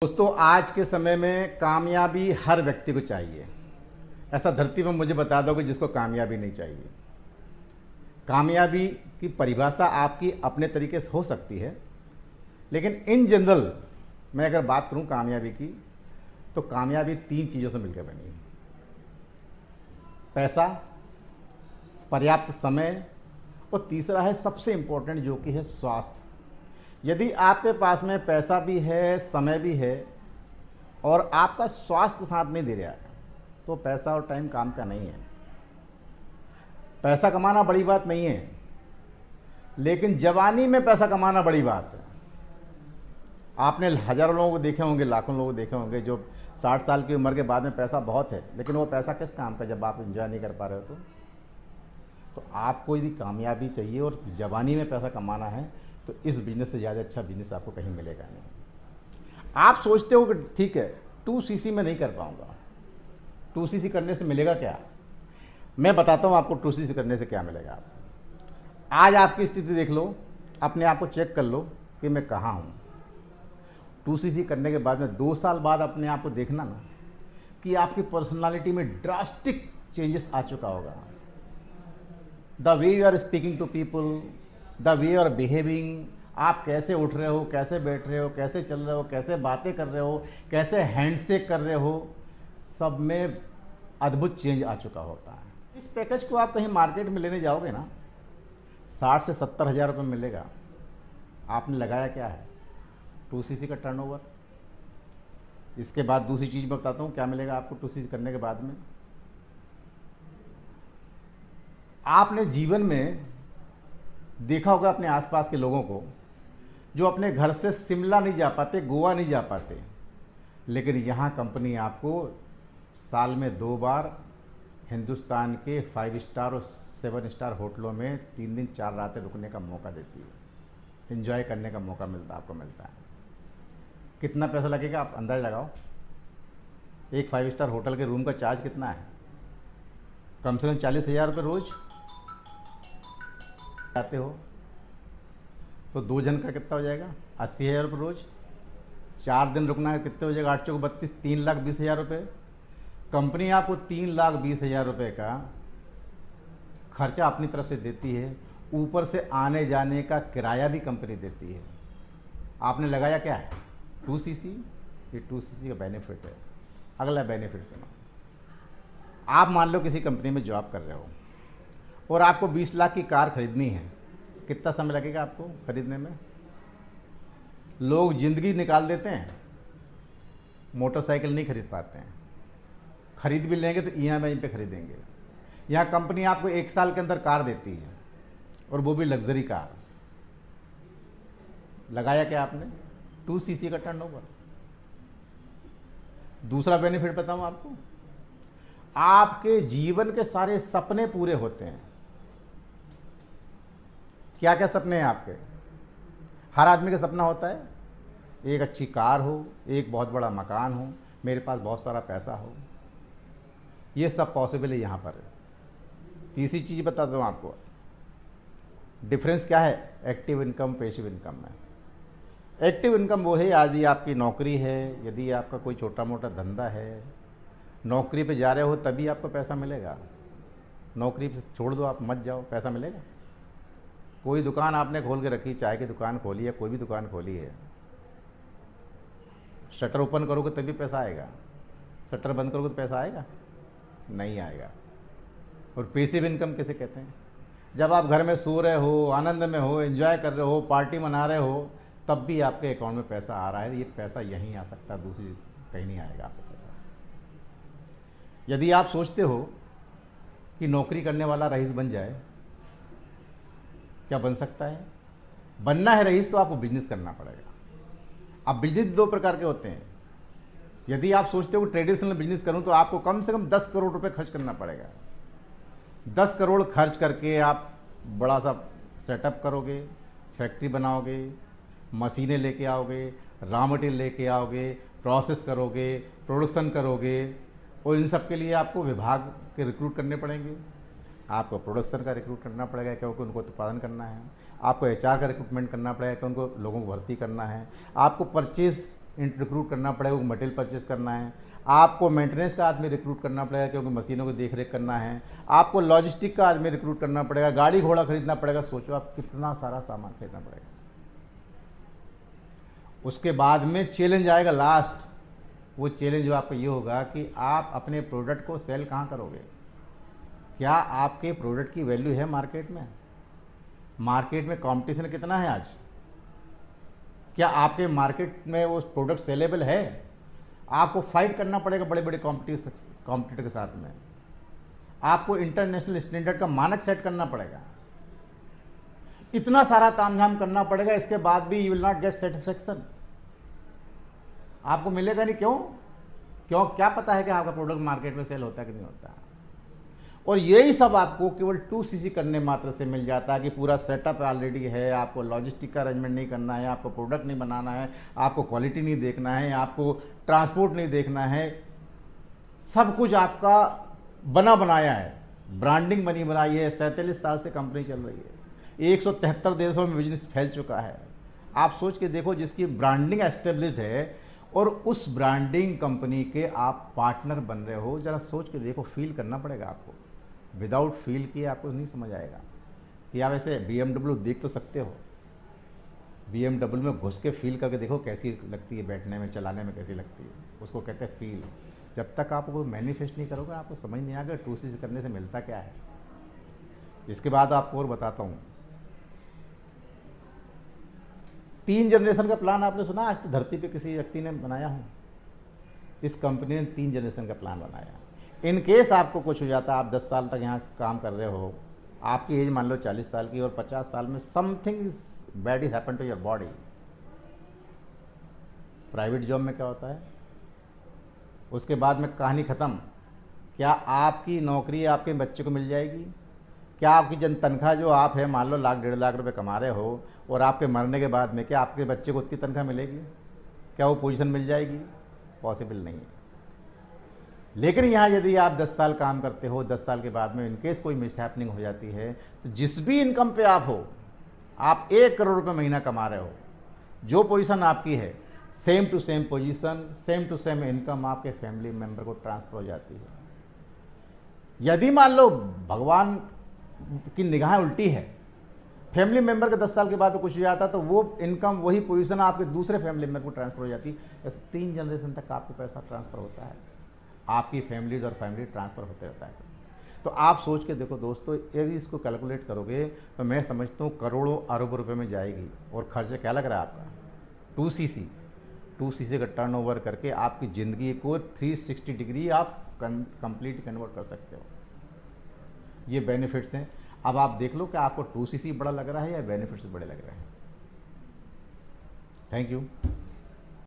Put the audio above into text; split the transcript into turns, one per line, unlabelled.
दोस्तों, आज के समय में कामयाबी हर व्यक्ति को चाहिए। ऐसा धरती में मुझे बता दो कि जिसको कामयाबी नहीं चाहिए। कामयाबी की परिभाषा आपकी अपने तरीके से हो सकती है, लेकिन इन जनरल मैं अगर बात करूं कामयाबी की, तो कामयाबी 3 चीज़ों से मिलकर बनी है। पैसा, पर्याप्त समय और तीसरा है सबसे इंपॉर्टेंट, जो कि है स्वास्थ्य। यदि आपके पास में पैसा भी है, समय भी है और आपका स्वास्थ्य साथ नहीं दे रहा है, तो पैसा और टाइम काम का नहीं है। पैसा कमाना बड़ी बात नहीं है, लेकिन जवानी में पैसा कमाना बड़ी बात है। आपने हजारों लोगों को देखे होंगे, लाखों लोगों को देखे होंगे जो 60 साल की उम्र के बाद में पैसा बहुत है, लेकिन वो पैसा किस काम का जब आप एंजॉय नहीं कर पा रहे हो। तो आपको यदि कामयाबी चाहिए और जवानी में पैसा कमाना है, तो इस बिजनेस से ज़्यादा अच्छा बिजनेस आपको कहीं मिलेगा नहीं। आप सोचते हो कि ठीक है 2cc में नहीं कर पाऊंगा, 2cc करने से मिलेगा क्या? मैं बताता हूं आपको 2cc करने से क्या मिलेगा। आज आपकी स्थिति देख लो, अपने आप को चेक कर लो कि मैं कहाँ हूं। 2cc करने के बाद में 2 साल बाद अपने आप को देखना ना कि आपकी पर्सनालिटी में ड्रास्टिक चेंजेस आ चुका होगा। The way you are speaking to people, the way you are behaving, आप कैसे उठ रहे हो, कैसे बैठ रहे हो, कैसे चल रहे हो, कैसे बातें कर रहे हो, कैसे हैंडशेक कर रहे हो, सब में अद्भुत चेंज आ चुका होता है। इस पैकेज को आप कहीं मार्केट में लेने जाओगे ना, 60 से 70 हज़ार रुपये मिलेगा। आपने लगाया क्या है? 2cc का टर्नओवर। इसके बाद दूसरी चीज़ मैं बताता हूँ क्या मिलेगा आपको 2cc करने के बाद में। आपने जीवन में देखा होगा अपने आसपास के लोगों को जो अपने घर से शिमला नहीं जा पाते, गोवा नहीं जा पाते, लेकिन यहाँ कंपनी आपको साल में 2 बार हिंदुस्तान के 5 स्टार और 7 स्टार होटलों में 3 दिन 4 रातें रुकने का मौका देती है, एंजॉय करने का मौका आपको मिलता है। कितना पैसा लगेगा आप अंदाज़ लगाओ। एक 5 स्टार होटल के रूम का चार्ज कितना है? कम से कम 40,000 रुपये रोज़ आते हो, तो 2 जन का कितना हो जाएगा? 80,000 रुपये रोज़। 4 दिन रुकना है, कितने हो जाएगा? 8 चौक 32, 3,20,000 रुपये। कंपनी आपको 3,20,000 रुपये का खर्चा अपनी तरफ से देती है, ऊपर से आने जाने का किराया भी कंपनी देती है। आपने लगाया क्या है? 2cc। ये 2cc का बेनिफिट है। अगला बेनिफिट सुनो। आप मान लो किसी कंपनी में जॉब कर रहे हो और आपको 20 लाख की कार खरीदनी है। कितना समय लगेगा आपको खरीदने में? लोग जिंदगी निकाल देते हैं, मोटरसाइकिल नहीं खरीद पाते हैं। खरीद भी लेंगे तो EMI पे खरीदेंगे। यहाँ कंपनी आपको 1 साल के अंदर कार देती है, और वो भी लग्जरी कार। लगाया क्या आपने? 2cc का टर्नओवर। दूसरा बेनिफिट बताऊं आपको, आपके जीवन के सारे सपने पूरे होते हैं। क्या क्या सपने हैं आपके? हर आदमी का सपना होता है एक अच्छी कार हो, एक बहुत बड़ा मकान हो, मेरे पास बहुत सारा पैसा हो। ये सब पॉसिबल है यहाँ पर। तीसरी चीज़ बता दूँ आपको, डिफरेंस क्या है एक्टिव इनकम पैसिव इनकम में। एक्टिव इनकम वो है यदि आपकी नौकरी है, यदि आपका कोई छोटा मोटा धंधा है, नौकरी पे जा रहे हो तभी आपको पैसा मिलेगा। नौकरी पे छोड़ दो, आप मत जाओ, पैसा मिलेगा? कोई दुकान आपने खोल के रखी, चाय की दुकान खोली है, कोई भी दुकान खोली है, शटर ओपन करोगे तभी पैसा आएगा, शटर बंद करोगे तो पैसा आएगा? नहीं आएगा। और पैसिव इनकम किसे कहते हैं? जब आप घर में सो रहे हो, आनंद में हो, एंजॉय कर रहे हो, पार्टी मना रहे हो, तब भी आपके अकाउंट में पैसा आ रहा है। ये पैसा यहीं आ सकता है, दूसरी कहीं नहीं आएगा आपको पैसा। यदि आप सोचते हो कि नौकरी करने वाला रईस बन जाए, क्या बन सकता है? बनना है रईस तो आपको बिजनेस करना पड़ेगा। अब बिजनेस 2 प्रकार के होते हैं। यदि आप सोचते हो कि ट्रेडिशनल बिजनेस करूं, तो आपको कम से कम 10 करोड़ रुपए खर्च करना पड़ेगा। 10 करोड़ खर्च करके आप बड़ा सा सेटअप करोगे, फैक्ट्री बनाओगे, मशीनें लेके आओगे, रॉ मटेरियल लेके आओगे, प्रोसेस करोगे, प्रोडक्शन करोगे, और इन सब के लिए आपको विभाग के रिक्रूट करने पड़ेंगे। आपको प्रोडक्शन का रिक्रूट करना पड़ेगा क्योंकि उनको उत्पादन करना है। आपको HR का रिक्रूटमेंट करना पड़ेगा क्योंकि उनको लोगों को भर्ती करना है। आपको परचेज रिक्रूट करना पड़ेगा, क्योंकि मटेरियल परचेस करना है। आपको मेंटेनेंस का आदमी रिक्रूट करना पड़ेगा, क्योंकि मशीनों को देख रेख करना है। आपको लॉजिस्टिक का आदमी रिक्रूट करना पड़ेगा, गाड़ी घोड़ा खरीदना पड़ेगा। सोचो आप कितना सारा सामान खरीदना पड़ेगा। उसके बाद में चैलेंज आएगा लास्ट। वो चैलेंज जो आपका ये होगा कि आप अपने प्रोडक्ट को सेल कहाँ करोगे। क्या आपके प्रोडक्ट की वैल्यू है मार्केट में? मार्केट में कंपटीशन कितना है आज? क्या आपके मार्केट में वो प्रोडक्ट सेलेबल है? आपको फाइट करना पड़ेगा बड़े बड़े कॉम्पिटिटर के साथ में। आपको इंटरनेशनल स्टैंडर्ड का मानक सेट करना पड़ेगा। इतना सारा तामझाम करना पड़ेगा, इसके बाद भी you will not gate satisfaction. आपको मिलेगा नहीं। क्यों? क्या पता है कि आपका प्रोडक्ट मार्केट में सेल होता है कि नहीं होता। और यही सब आपको केवल 2cc करने मात्र से मिल जाता है कि पूरा सेटअप ऑलरेडी है, आपको लॉजिस्टिक का अरेंजमेंट नहीं करना है, आपको प्रोडक्ट नहीं बनाना है, आपको क्वालिटी नहीं देखना है, आपको ट्रांसपोर्ट नहीं देखना है। सब कुछ आपका बना बनाया है, ब्रांडिंग बनी बनाई है। 47 साल से कंपनी चल रही है, 173 देशों में बिजनेस फैल चुका है। आप सोच के देखो, जिसकी ब्रांडिंग एस्टेब्लिश्ड है और उस ब्रांडिंग कंपनी के आप पार्टनर बन रहे हो, जरा सोच के देखो। फील करना पड़ेगा आपको। विदाउट फील किए आपको नहीं समझ आएगा। कि आप ऐसे BMW देख तो सकते हो, BMW में घुस के फील करके देखो कैसी लगती है, बैठने में चलाने में कैसी लगती है, उसको कहते हैं फील। जब तक आप वो मैनिफेस्ट नहीं करोगे आपको समझ नहीं आएगा 2cc करने से मिलता क्या है। इसके बाद आपको और बताता हूँ। 3 जनरेशन का प्लान आपने सुना? आज तो धरती पे किसी व्यक्ति ने बनाया हो। इस कंपनी ने 3 जनरेशन का प्लान बनाया। इन केस आपको कुछ हो जाता, आप 10 साल तक यहाँ काम कर रहे हो, आपकी एज मान लो 40 साल की, और 50 साल में something is bad is happen to your body. Private job में क्या होता है? उसके बाद में कहानी ख़त्म। क्या आपकी नौकरी आपके बच्चे को मिल जाएगी? क्या आपकी जन तनख्वाह जो आप है मान लो लाख 1.5 लाख रुपए कमा रहे हो, और आपके मरने के बाद में क्या आपके बच्चे को उतनी तनख्वाह मिलेगी? क्या वो पोजीशन मिल जाएगी? पॉसिबल नहीं है। लेकिन यहाँ यदि आप 10 साल काम करते हो, 10 साल के बाद में इनकेस कोई मिसहैपनिंग हो जाती है, तो जिस भी इनकम पे आप हो, आप 1 करोड़ रुपए महीना कमा रहे हो, जो पोजीशन आपकी है, same to same position, same to same income आपके फैमिली मेंबर को ट्रांसफर हो जाती है। यदि मान लो भगवान की निगाह उल्टी है, फैमिली मेंबर के 10 साल के बाद तो कुछ हो जाता, तो वो इनकम, वही पोजीशन आपके दूसरे फैमिली मेंबर को ट्रांसफर हो जाती। ऐसे 3 जनरेशन तक आपको पैसा ट्रांसफर होता है, आपकी फैमिलीज और फैमिली ट्रांसफ़र होते रहता है। तो आप सोच के देखो दोस्तों, यदि इसको कैलकुलेट करोगे तो मैं समझता हूँ करोड़ों अरबों रुपए में जाएगी। और खर्चा क्या लग रहा है आपका? 2cc का टर्नओवर करके आपकी ज़िंदगी को 360 डिग्री आप कंप्लीट कन्वर्ट कर सकते हो। ये बेनिफिट्स हैं। अब आप देख लो कि आपको 2cc बड़ा लग रहा है या बेनिफिट्स बड़े लग रहे हैं। Thank you.